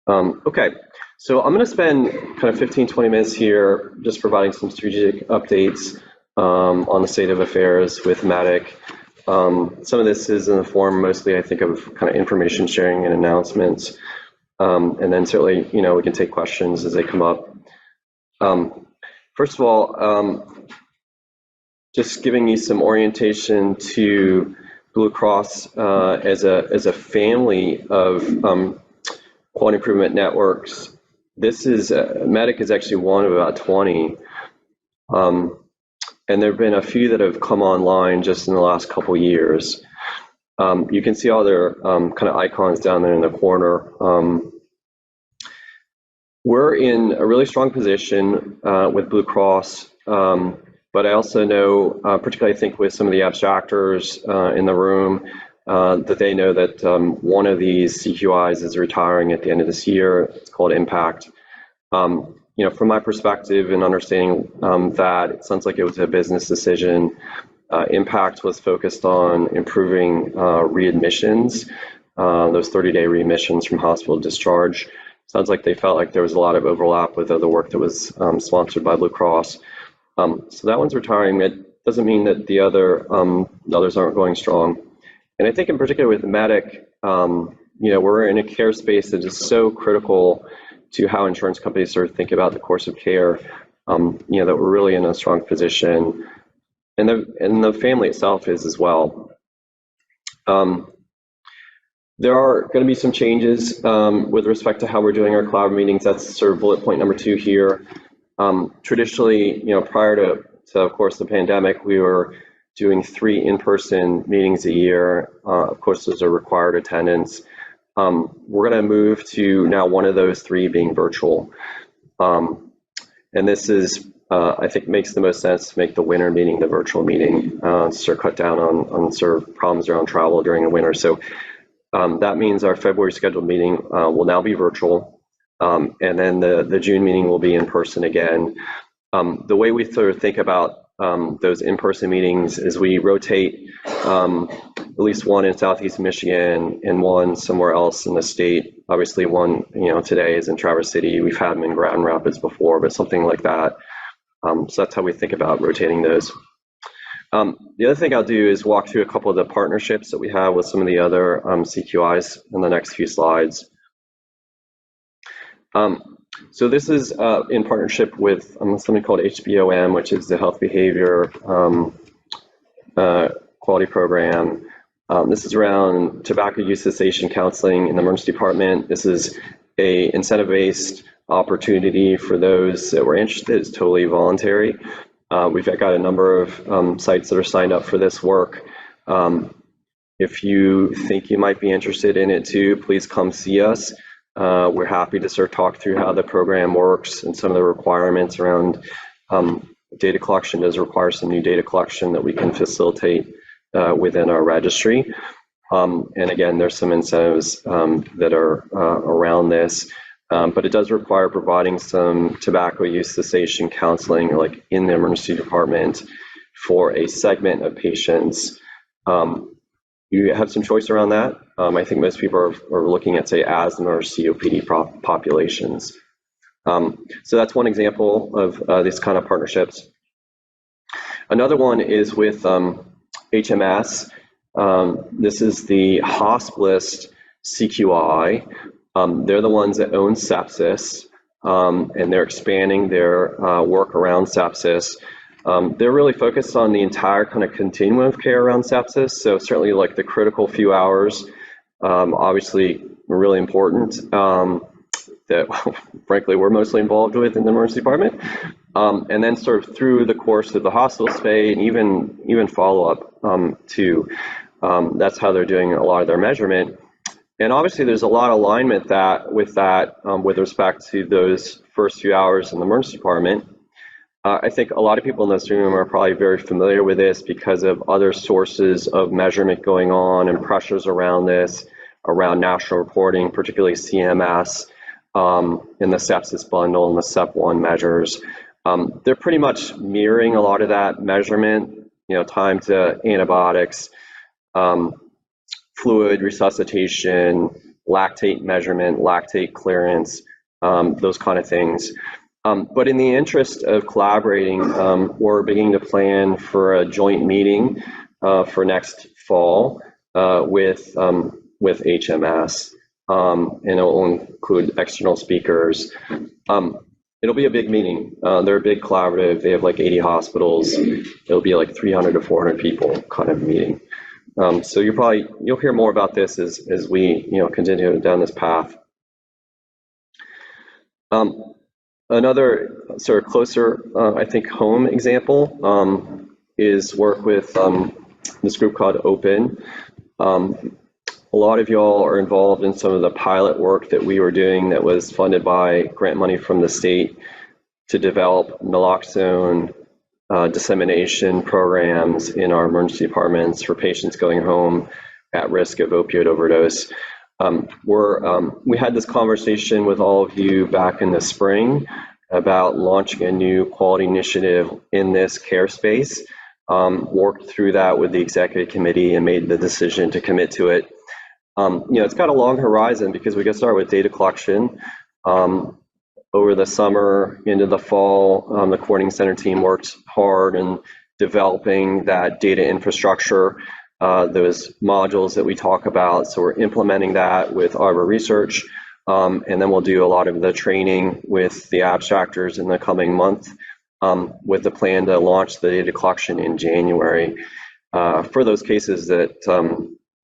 Okay, so I'm going to spend kind of 15, 20 minutes here just providing some strategic updates on the state of affairs with Matic. Some of this is in the form mostly, I think, of kind of information sharing and announcements. And then certainly, we can take questions as they come up. First of all, just giving you some orientation to Blue Cross as a family of quality improvement networks. This is Medic is actually one of about 20, and there have been a few that have come online just in the last couple years. You can see all their kind of icons down there in the corner. We're in a really strong position with Blue Cross, but I also know, particularly I think with some of the abstractors in the room, that they know that one of these CQIs is retiring at the end of this year. It's called Impact. From my perspective and understanding that it sounds like it was a business decision. Impact was focused on improving readmissions, those 30-day readmissions from hospital discharge. Sounds like they felt like there was a lot of overlap with other work that was sponsored by Blue Cross. So that one's retiring. It doesn't mean that the others aren't going strong. And I think in particular with Medic, we're in a care space that is so critical to how insurance companies sort of think about the course of care, that we're really in a strong position. And the family itself is as well. There are going to be some changes with respect to how we're doing our cloud meetings. That's sort of bullet point number 2 here. Traditionally, prior to of course the pandemic, we were doing 3 in-person meetings a year. Of course, those are required attendance. We're going to move to now one of those 3 being virtual. And this is, I think, makes the most sense to make the winter meeting the virtual meeting, to sort of cut down on sort of problems around travel during the winter. So that means our February scheduled meeting will now be virtual. And then the June meeting will be in person again. The way we sort of think about those in-person meetings is we rotate at least one in Southeast Michigan and one somewhere else in the state. Obviously one, today is in Traverse City. We've had them in Grand Rapids before, but something like that. So that's how we think about rotating those. The other thing I'll do is walk through a couple of the partnerships that we have with some of the other CQIs in the next few slides. So this is in partnership with something called HBOM, which is the Health Behavior Quality Program. This is around tobacco use cessation counseling in the emergency department. This is a incentive-based opportunity for those that were interested. It's totally voluntary. We've got a number of sites that are signed up for this work. If you think you might be interested in it too, please come see us. We're happy to sort of talk through how the program works and some of the requirements around data collection. Does require some new data collection that we can facilitate within our registry. And again, there's some incentives that are around this, but it does require providing some tobacco use cessation counseling, like in the emergency department, for a segment of patients. You have some choice around that. I think most people are looking at, say, asthma or COPD populations. So that's one example of these kind of partnerships. Another one is with HMS. This is the hospitalist CQI. They're the ones that own sepsis, and they're expanding their work around sepsis. They're really focused on the entire kind of continuum of care around sepsis. So certainly like the critical few hours, obviously really important, that frankly we're mostly involved with in the emergency department. And then sort of through the course of the hospital stay and even follow-up too. That's how they're doing a lot of their measurement. And obviously there's a lot of alignment with respect to those first few hours in the emergency department. I think a lot of people in this room are probably very familiar with this because of other sources of measurement going on and pressures around this, around national reporting, particularly CMS, in the sepsis bundle and the SEP1 measures. They're pretty much mirroring a lot of that measurement, time to antibiotics, fluid resuscitation, lactate measurement, lactate clearance, those kind of things. But in the interest of collaborating, we're beginning to plan for a joint meeting for next fall with HMS, and it will include external speakers. It'll be a big meeting. They're a big collaborative. They have like 80 hospitals. It'll be like 300 to 400 people kind of meeting. So you'll hear more about this as we continue down this path. Another sort of closer, I think, home example is work with this group called Open. A lot of y'all are involved in some of the pilot work that we were doing that was funded by grant money from the state to develop naloxone dissemination programs in our emergency departments for patients going home at risk of opioid overdose. We had this conversation with all of you back in the spring about launching a new quality initiative in this care space, worked through that with the executive committee and made the decision to commit to it. It's got a long horizon because we got started with data collection. Over the summer into the fall, the coordinating center team worked hard in developing that data infrastructure, those modules that we talk about. So we're implementing that with Arbor Research, and then we'll do a lot of the training with the abstractors in the coming month, with the plan to launch the data collection in January for those cases that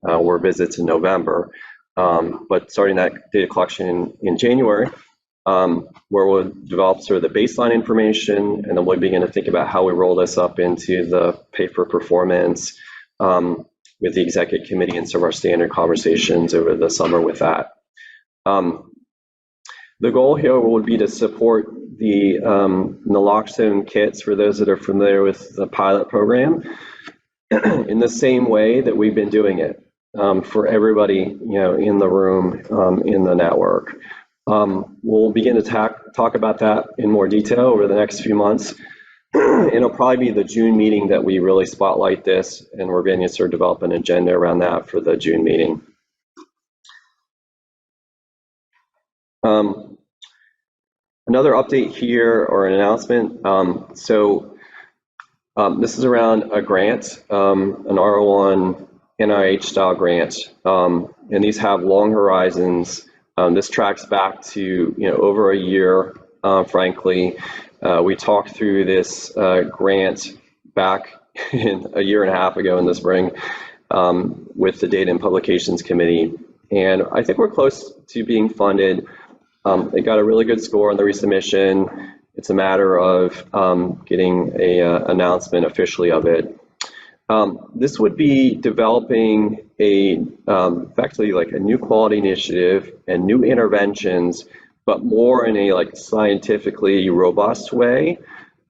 were visits in November. But starting that data collection in January, where we'll develop sort of the baseline information, and then we'll begin to think about how we roll this up into the pay for performance with the executive committee and some of our standard conversations over the summer with that. The goal here would be to support the naloxone kits for those that are familiar with the pilot program in the same way that we've been doing it for everybody in the room, in the network. We'll begin to talk about that in more detail over the next few months. It'll probably be the June meeting that we really spotlight this, and we're going to sort of develop an agenda around that for the June meeting. Another update here, or an announcement. This is around a grant, an R01 NIH style grant, and these have long horizons. This tracks back to over a year, frankly. We talked through this grant back in a year and a half ago in the spring with the Data and Publications Committee, and I think we're close to being funded. They got a really good score on the resubmission. It's a matter of getting an announcement officially of it. This would be developing effectively like a new quality initiative and new interventions, but more in a scientifically robust way,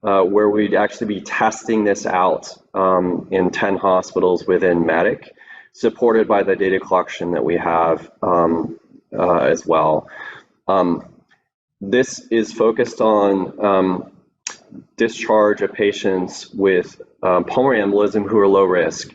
where we'd actually be testing this out in 10 hospitals within Medic, supported by the data collection that we have as well. This is focused on discharge of patients with pulmonary embolism who are low risk.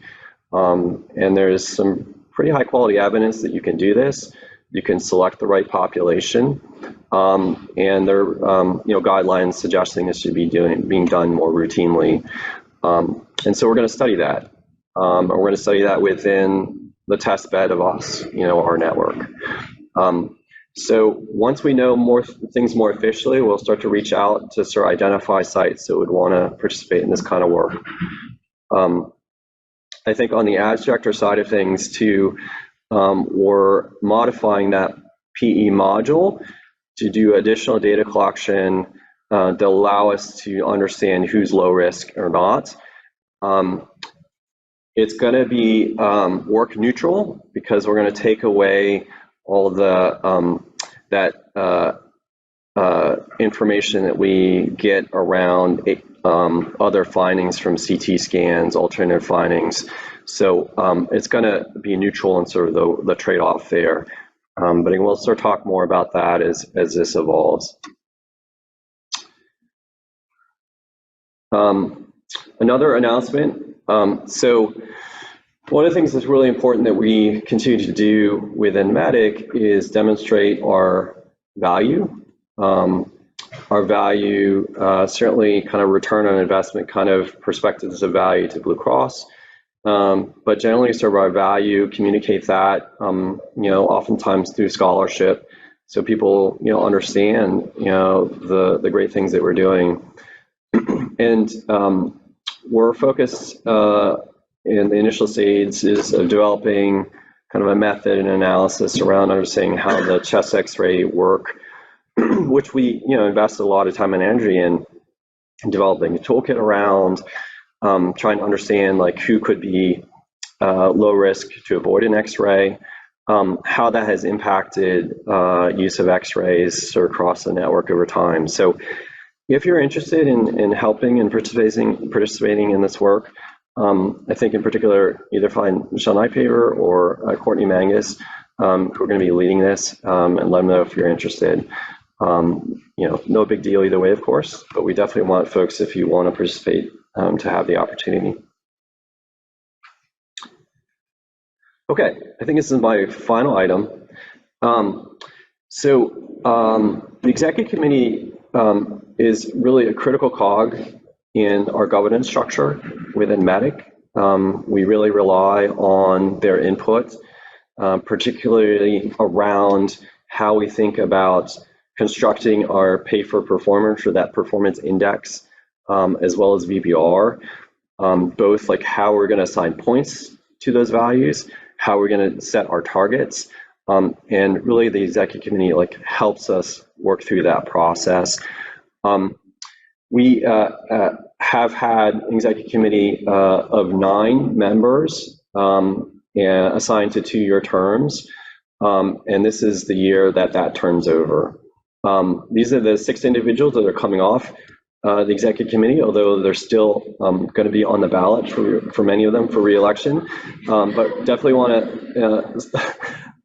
And there's some pretty high quality evidence that you can do this. You can select the right population, and there are guidelines suggesting this should be being done more routinely. And so we're going to study that. We're going to study that within the test bed of us, our network. So once we know more things more officially, we'll start to reach out to sort of identify sites that would want to participate in this kind of work. I think on the abstractor side of things too, we're modifying that PE module to do additional data collection to allow us to understand who's low risk or not. It's going to be work neutral because we're going to take away all the information that we get around other findings from CT scans, alternative findings. So it's going to be neutral and sort of the trade-off there. But we'll sort of talk more about that as this evolves. Another announcement. So One of the things that's really important that we continue to do within MEDIC is demonstrate our value. Our value, certainly kind of return on investment kind of perspectives of value to Blue Cross, but generally sort of our value, communicate that, oftentimes through scholarship, so people, understand, the great things that we're doing. And we're focused in the initial stages of developing kind of a method and analysis around understanding how the chest X-ray work, which we invest a lot of time and energy in developing a toolkit around, trying to understand like who could be low risk to avoid an X-ray, how that has impacted use of X-rays sort of across the network over time. So if you're interested in helping and participating in this work, I think in particular, either find Michelle Nightpaver or Courtney Mangus, who are going to be leading this, and let them know if you're interested. No big deal either way, of course, but we definitely want folks, if you want to participate, to have the opportunity. Okay, I think this is my final item. The executive committee is really a critical cog in our governance structure within MEDIC. We really rely on their input, particularly around how we think about constructing our pay for performance, or that performance index, as well as VBR, both like how we're going to assign points to those values, how we're going to set our targets, and really the executive committee like helps us work through that process. We have had an executive committee of 9 members assigned to 2-year terms, and this is the year that turns over. These are the 6 individuals that are coming off the executive committee, although they're still going to be on the ballot for many of them for re-election. But definitely want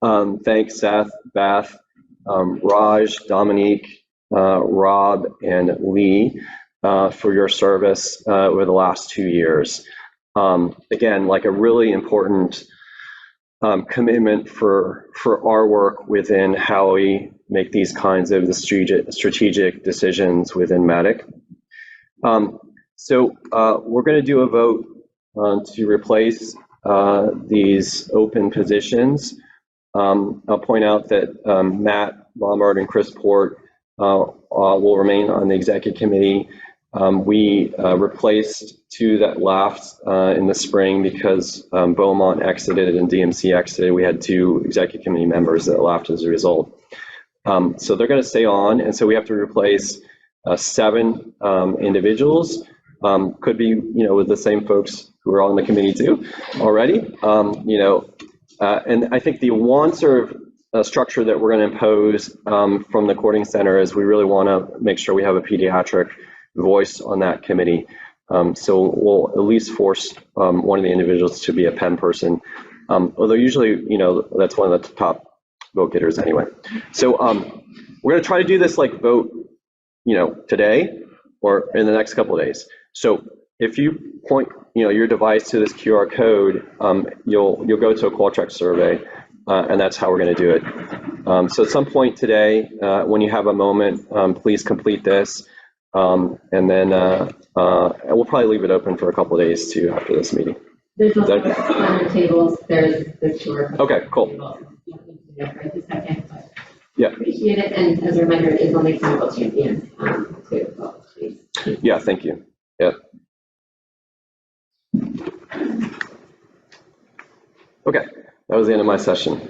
to thank Seth, Beth, Raj, Dominique, Rob, and Lee for your service over the last 2 years. Again, like a really important commitment for our work within how we make these kinds of the strategic decisions within MEDIC. We're going to do a vote to replace these open positions. I'll point out that Matt Lombard and Chris Port will remain on the executive committee. We replaced 2 that left in the spring because Beaumont exited and DMC exited. We had 2 executive committee members that left as a result. So they're going to stay on, and so we have to replace 7 individuals. Could be, with the same folks who are on the committee too already. And I think the one sort of structure that we're going to impose from the courting center is we really want to make sure we have a pediatric voice on that committee. So we'll at least force one of the individuals to be a Penn person, although usually, that's one of the top vote getters anyway. So we're going to try to do this like vote, today or in the next couple of days. So if you point, your device to this QR code, you'll go to a Qualtrics survey, and that's how we're going to do it. So at some point today, when you have a moment, please complete this, and then we'll probably leave it open for a couple of days too after this meeting. There's also other tables. There's the QR. Okay, cool. Right this second, but yeah, appreciate it. And as a reminder, it is only clinical champions too. Well, please. Yeah, thank you. Yeah. Okay, that was the end of my session.